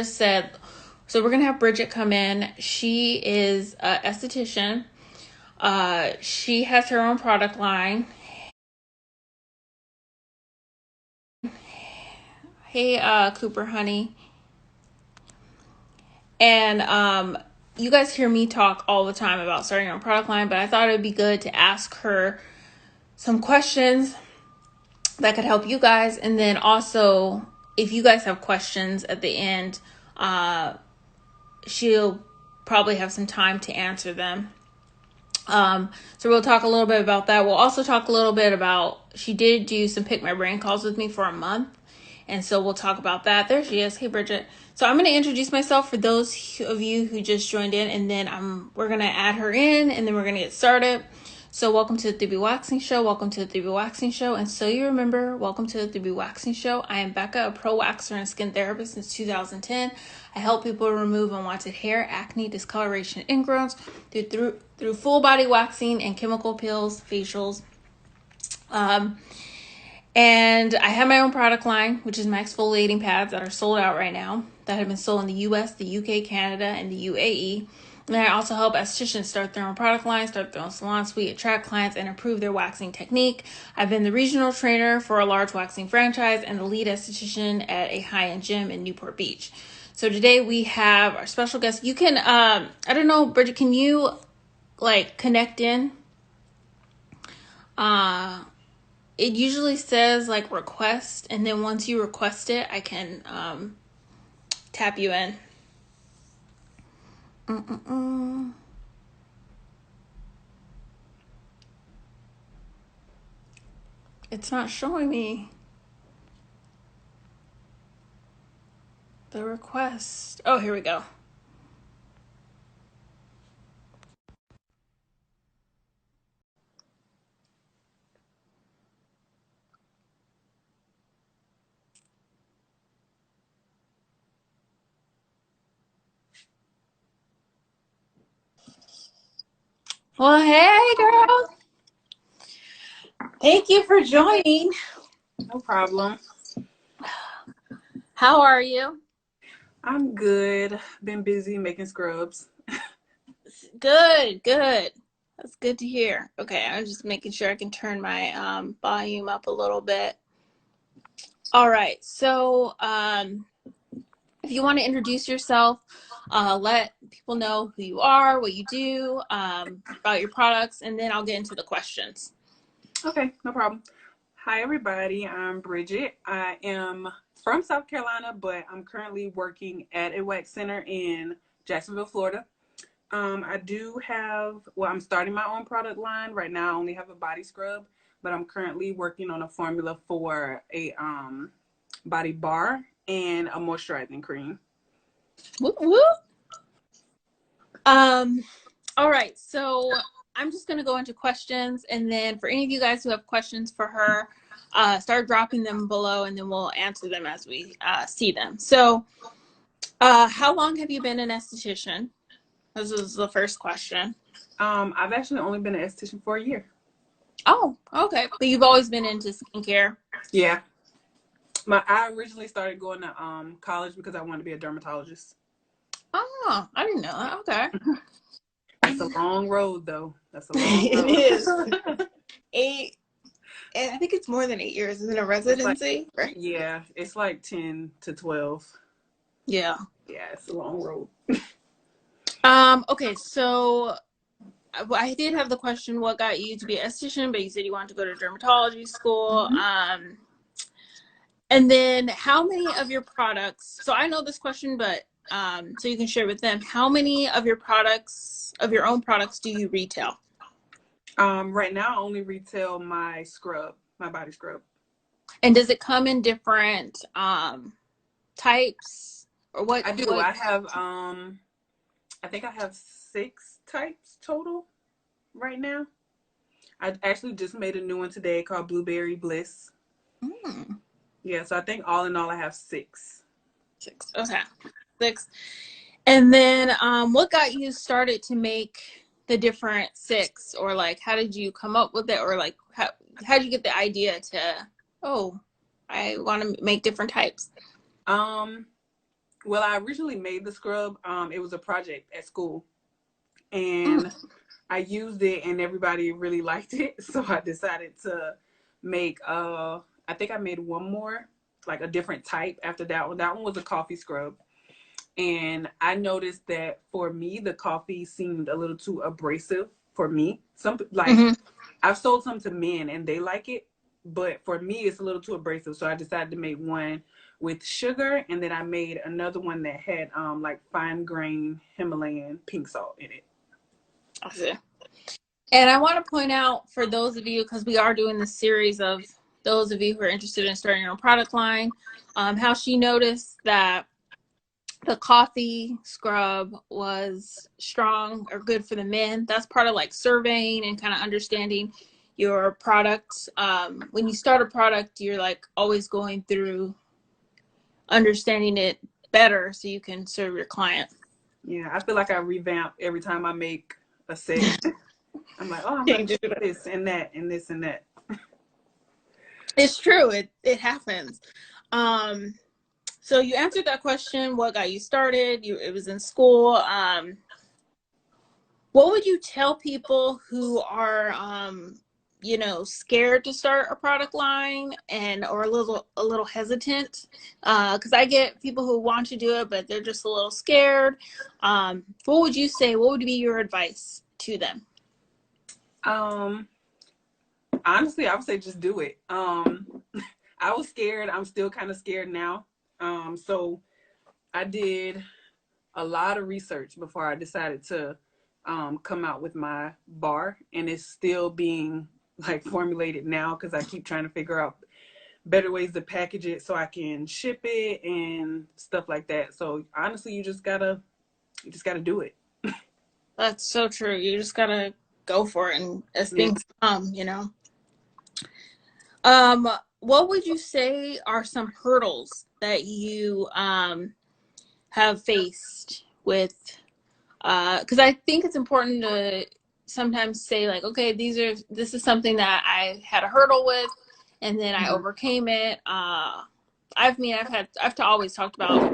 said, so we're gonna have Bridget come in. She is an esthetician. She has her own product line. Hey, Cooper, honey. And you guys hear me talk all the time about starting your own product line, but I thought it would be good to ask her some questions that could help you guys. And then also, if you guys have questions at the end, she'll probably have some time to answer them. So we'll talk a little bit about that. We'll also talk a little bit about, she did do some pick my brain calls with me for a month. And so we'll talk about that. There she is. Hey, Bridget. So I'm going to introduce myself for those of you who just joined in, and then we're going to add her in, and then we're going to get started. So welcome to the 3BWaxing Show. Welcome to the 3BWaxing Show. And so you remember, welcome to the 3BWaxing Show. I am Becca, a pro waxer and skin therapist since 2010. I help people remove unwanted hair, acne, discoloration, ingrowns through full body waxing and chemical peels, facials. And I have my own product line, which is my exfoliating pads that are sold out right now, that have been sold in the US, the UK, Canada, and the UAE. And I also help estheticians start their own product line, start their own salon suite, attract clients, and improve their waxing technique. I've been the regional trainer for a large waxing franchise and the lead esthetician at a high-end gym in Newport Beach. So today we have our special guest. You can, I don't know, Bridget, can you connect in? It usually says request, and then once you request it, I can tap you in. It's not showing me the request. Oh, here we go. Well, hey, girl. Thank you for joining. No problem. How are you? I'm good. Been busy making scrubs. Good. That's good to hear. Okay, I'm just making sure I can turn my volume up a little bit. All right, so if you want to introduce yourself, let people know who you are, what you do, about your products, and then I'll get into the questions. Okay, no problem. Hi, everybody. I'm Bridget. I am from South Carolina, but I'm currently working at a wax center in Jacksonville, Florida. I do have, I'm starting my own product line. Right now, I only have a body scrub, but I'm currently working on a formula for a body bar and a moisturizing cream. Whoop, whoop. All right, so I'm just going to go into questions, and then for any of you guys who have questions for her, start dropping them below, and then we'll answer them as we see them. So how long have you been an esthetician? This is the first question. I've actually only been an esthetician for a year. Oh, okay. But you've always been into skincare? Yeah. I originally started going to college because I wanted to be a dermatologist. Oh, I didn't know that. Okay. That's a long road, though. That's a long road. It is. I think it's more than 8 years. Is it a residency? Right? Yeah, it's like 10 to 12. Yeah. Yeah, it's a long road. Okay, so I did have the question, what got you to be an esthetician, but you said you wanted to go to dermatology school. Mm-hmm. And then how many of your products, so I know this question, but so you can share with them, how many of your products, of your own products, do you retail? Right now I only retail my scrub, my body scrub. And does it come in different types, or what? I do. I have I think I have 6 types total right now. I actually just made a new one today called Blueberry Bliss. Yeah, so I think all in all I have 6. 6. Okay. 6. And then what got you started to make the different 6, or how did you come up with it, or how did you get the idea to, oh, I want to make different types? Well, I originally made the scrub. It was a project at school, Mm. and I used it, and everybody really liked it. So I decided to make. I think I made one more, like a different type after that one. That one was a coffee scrub, and I noticed that for me, the coffee seemed a little too abrasive for me. Some like Hmm. I've sold some to men, and they like it, but for me, it's a little too abrasive. So I decided to make one with sugar, and then I made another one that had like fine grain Himalayan pink salt in it. I see. And I want to point out for those of you, because we are doing this series of those of you who are interested in starting your own product line, how she noticed that the coffee scrub was strong or good for the men. That's part of like surveying and kind of understanding your product. When you start a product, you're like always going through understanding it better so you can serve your client. Yeah, I feel like I revamp every time I make a set. I'm like, oh, I'm gonna Change change it. this and that and this and that. It's true. It happens. Um, so you answered that question. What got you started? It was in school. What would you tell people who are scared to start a product line and or a little hesitant? Because I get people who want to do it, but they're just a little scared. What would you say? What would be your advice to them? Um, Honestly, I would say just do it. I was scared. I'm still kind of scared now. So I did a lot of research before I decided to come out with my bar, and it's still being like formulated now because I keep trying to figure out better ways to package it so I can ship it and stuff like that. So honestly, you just gotta do it. That's so true. You just gotta go for it, and as Yeah. things come. Um, what would you say are some hurdles that you have faced with because I think it's important to sometimes say like, okay, this is something that I had a hurdle with, and then I Mhm. overcame it. I've always talked about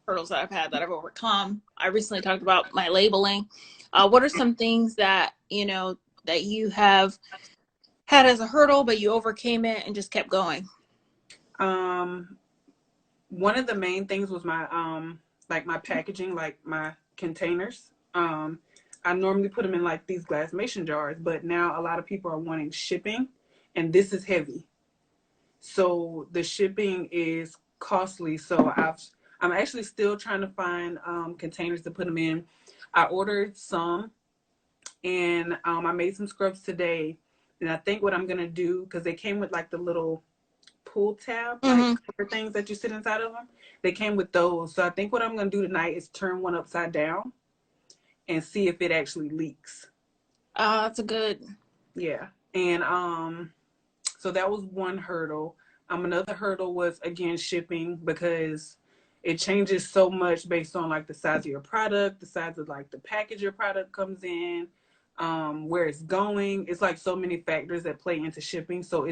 hurdles that I've had that I've overcome. I recently talked about my labeling. What are some things that that you have had as a hurdle, but you overcame it and just kept going? Um, One of the main things was my like my packaging, like my containers. I normally put them in like these glass mason jars, but now a lot of people are wanting shipping, and this is heavy. So the shipping is costly. So I'm actually still trying to find containers to put them in. I ordered some, and I made some scrubs today. And I think what I'm gonna do, because they came with like the little pull tab like Mm-hmm. cover things that you sit inside of them. They came with those. So I think what I'm gonna do tonight is turn one upside down and see if it actually leaks. That's a good. Yeah. And so that was one hurdle. Another hurdle was again shipping because it changes so much based on like the size of your product, the size of like the package your product comes in, where it's going. It's like so many factors that play into shipping. So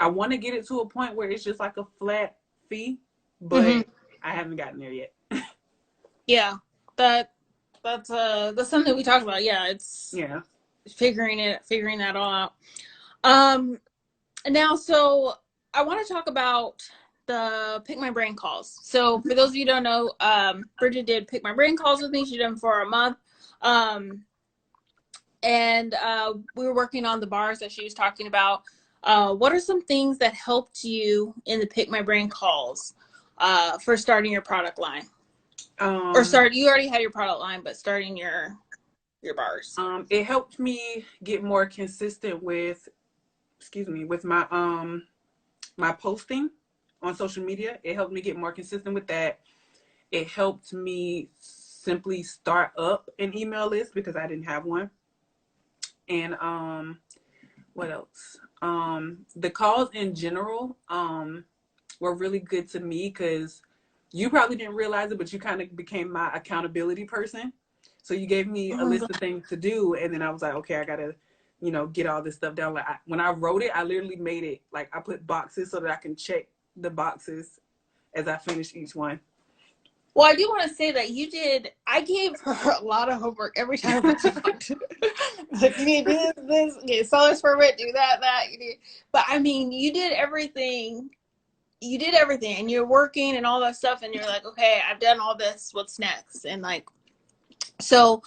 I want to get it to a point where it's just like a flat fee, Mm-hmm. but I haven't gotten there yet. Yeah, that that's something we talked about. Yeah, it's Yeah. figuring that all out. Um, Now, so I want to talk about the Pick My Brain calls. So for those of you who don't know, Bridget did Pick My Brain calls with me. She did them for a month. Um, and we were working on the bars that she was talking about. What are some things that helped you in the Pick My Brain calls for starting your product line? Or Um, start, you already had your product line, but starting your bars. it helped me get more consistent with, excuse me, with my posting on social media. It helped me get more consistent with that. It helped me simply start up an email list because I didn't have one. And what else? The calls in general were really good to me because you probably didn't realize it, but you kind of became my accountability person. So you gave me Oh a my list God. of things to do, and then I was like, okay, I gotta, get all this stuff down. Like when I wrote it, I literally made it like I put boxes so that I can check the boxes as I finish each one. Well, I do want to say that I gave her a lot of homework every time we talked. Like, you need to do this, get a seller's permit, do that. But I mean, you did everything. You did everything, and you're working and all that stuff, and you're like, okay, I've done all this. What's next? And like, so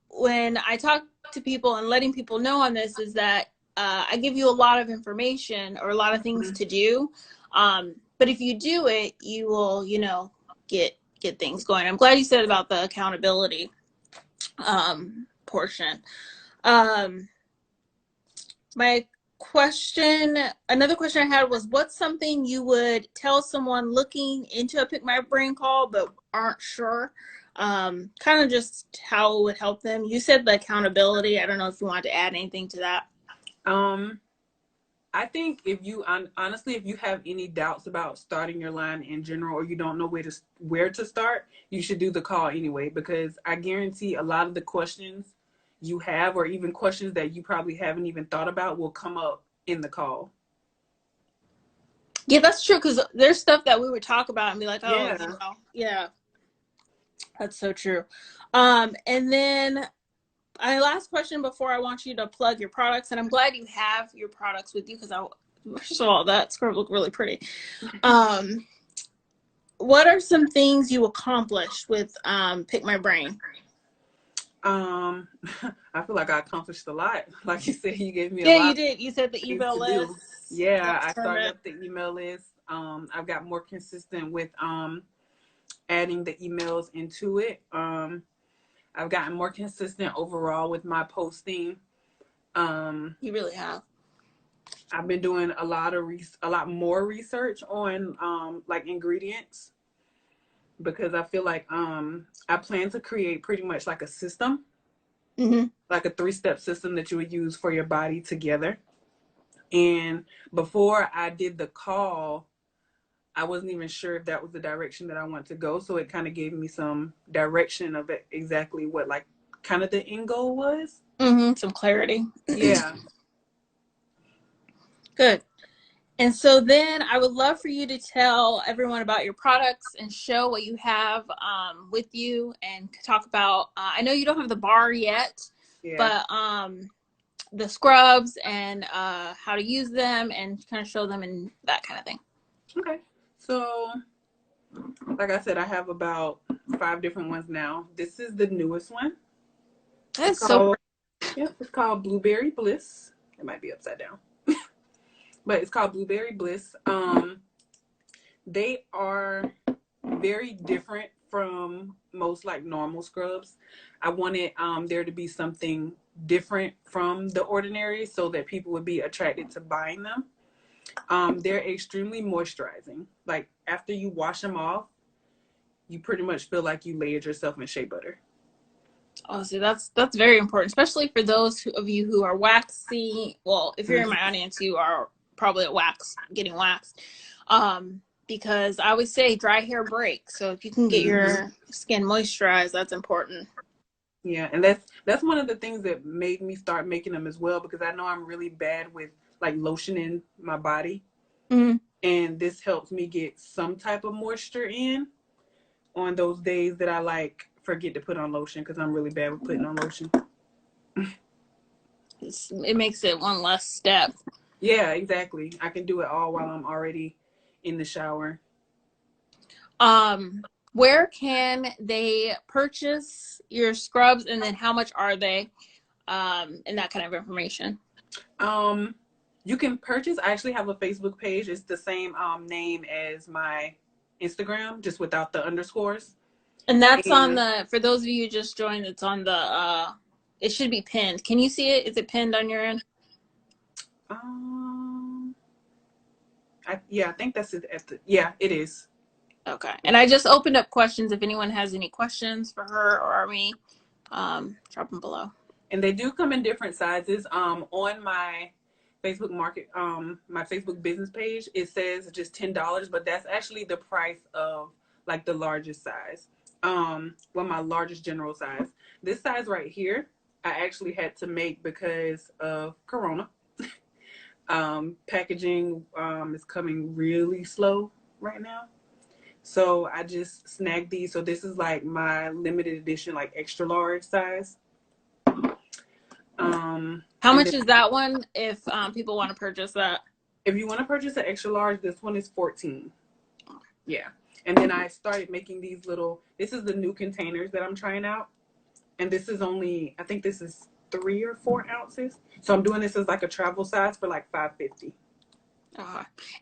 when I talk to people and letting people know on this is that I give you a lot of information or a lot of things to do. But if you do it, you will, get things going. I'm glad you said about the accountability portion. My another question I had was, what's something you would tell someone looking into a Pick My Brain call but aren't sure? Kind of just how it would help them. You said the accountability. I don't know if you want to add anything to that. I think if you honestly, if you have any doubts about starting your line in general, or you don't know where to start, you should do the call anyway, because I guarantee a lot of the questions you have, or even questions that you probably haven't even thought about, will come up in the call. Yeah, that's true, because there's stuff that we would talk about and be like, oh, yeah, that's so true. And then my last question before I want you to plug your products, and I'm glad you have your products with you, because first of all, that scrub looked really pretty. What are some things you accomplished with Pick My Brain? I feel like I accomplished a lot. Like you said, you gave me a lot. Yeah, you did. You said the email list. Yeah, I started up the email list. I've got more consistent with adding the emails into it. I've gotten more consistent overall with my posting. You really have. I've been doing a lot more research on like ingredients, because I feel like I plan to create pretty much like a system, like a 3-step system that you would use for your body together. And before I did the call, I wasn't even sure if that was the direction that I want to go. So it kind of gave me some direction of exactly what like kind of the end goal was. Some clarity. Yeah. Good. And so then I would love for you to tell everyone about your products and show what you have with you, and talk about, I know you don't have the bar yet, but the scrubs and how to use them, and kind of show them and that kind of thing. Okay. So like I said, I have about 5 different ones now. This is the newest one. That's so pretty. Yep, it's called Blueberry Bliss. It might be upside down. But it's called Blueberry Bliss. They are very different from most like normal scrubs. I wanted there to be something different from the ordinary, so that people would be attracted to buying them. They're extremely moisturizing. Like after you wash them off, you pretty much feel like you layered yourself in shea butter. Oh, see, that's very important, especially for those of you who are waxing. Well, if you're in my audience, you are probably getting waxed. Because I always say dry hair breaks. So if you can get your skin moisturized, that's important. Yeah, and that's one of the things that made me start making them as well, because I know I'm really bad with like lotioning my body. And this helps me get some type of moisture in on those days that I like forget to put on lotion, because I'm really bad with putting on lotion. It makes it one less step. Yeah, exactly. I can do it all while I'm already in the shower. Where can they purchase your scrubs, and then how much are they, and that kind of information? You can purchase. I actually have a Facebook page. It's the same name as my Instagram, just without the underscores. And that's on the, for those of you who just joined, it's on the, it should be pinned. Can you see it? Is it pinned on your end? Yeah, I think that's it. Yeah, it is. Okay. And I just opened up questions. If anyone has any questions for her or me, drop them below. And they do come in different sizes. On my Facebook my Facebook business page, it says just $10, but that's actually the price of like the largest size. My largest general size. This size right here, I actually had to make because of Corona. Packaging is coming really slow right now. So I just snagged these. So this is like my limited edition, like extra large size. How And much then is that one if people want to purchase that? if you want to purchase an extra large, this one is 14. Yeah. And then I started making these little, this is the new containers that I'm trying out. And this is only, I think this is 3 or 4 ounces. So I'm doing this as like a travel size for like $5.50.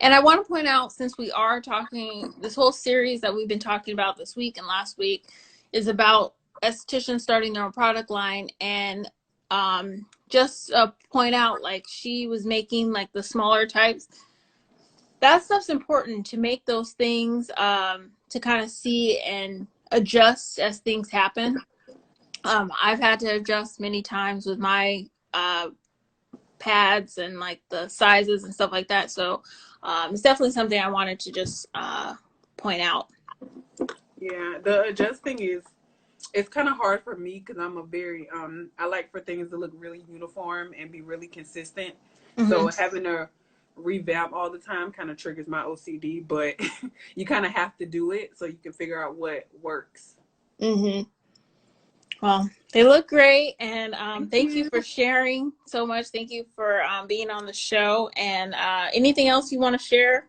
And I want to point out, since we are talking, this whole series that we've been talking about this week and last week is about estheticians starting their own product line. And just point out, like, she was making like the smaller types. That stuff's important to make those things, to kind of see and adjust as things happen. I've had to adjust many times with my pads and like the sizes and stuff like that. So it's definitely something I wanted to just point out. Yeah, the adjusting is, it's kind of hard for me because I'm a very I like for things to look really uniform and be really consistent. Mm-hmm. So having to revamp all the time kind of triggers my OCD, but you kind of have to do it so you can figure out what works. Mm-hmm. Well, they look great, and thank you for sharing so much. Thank you for being on the show. And anything else you want to share?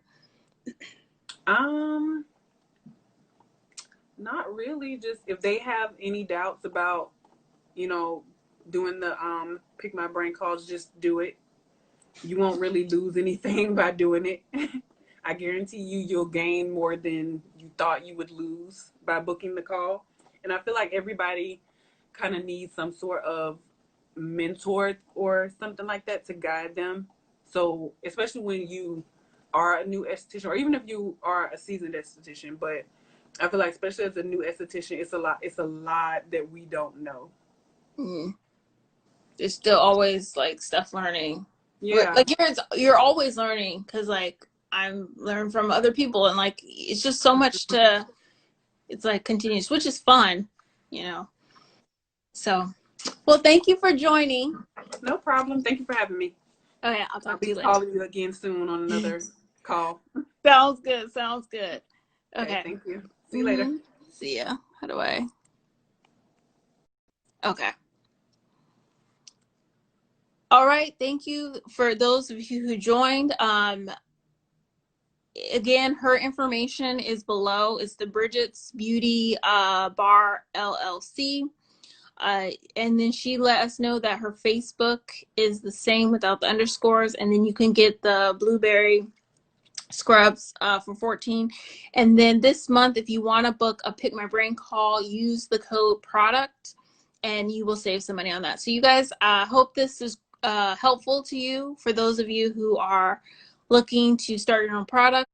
Not really. Just if they have any doubts about, doing the pick my brain calls, just do it. You won't really lose anything by doing it. I guarantee you'll gain more than you thought you would lose by booking the call. And I feel like everybody kind of needs some sort of mentor or something like that to guide them. So especially when you are a new esthetician, or even if you are a seasoned esthetician, but I feel like especially as a new esthetician, it's a lot that we don't know. Mm-hmm. There's still always like stuff learning. Yeah. Like you're always learning, because like I'm learning from other people, and like it's just so much to, it's like continuous, which is fun, you know. So, well, thank you for joining. No problem. Thank you for having me. Okay, I'll I'll talk to be you later. calling you again soon on another call. Sounds good. Sounds good. Okay. Thank you. See you later. See ya. How do I? Okay. All right. Thank you for those of you who joined. Again, her information is below. It's the Bridget's Beauty Bar LLC. And then she let us know that her Facebook is the same without the underscores. And then you can get the blueberry scrubs for 14. And then this month, if you want to book a Pick My Brain call, use the code product and you will save some money on that. So you guys, hope this is helpful to you, for those of you who are looking to start your own product.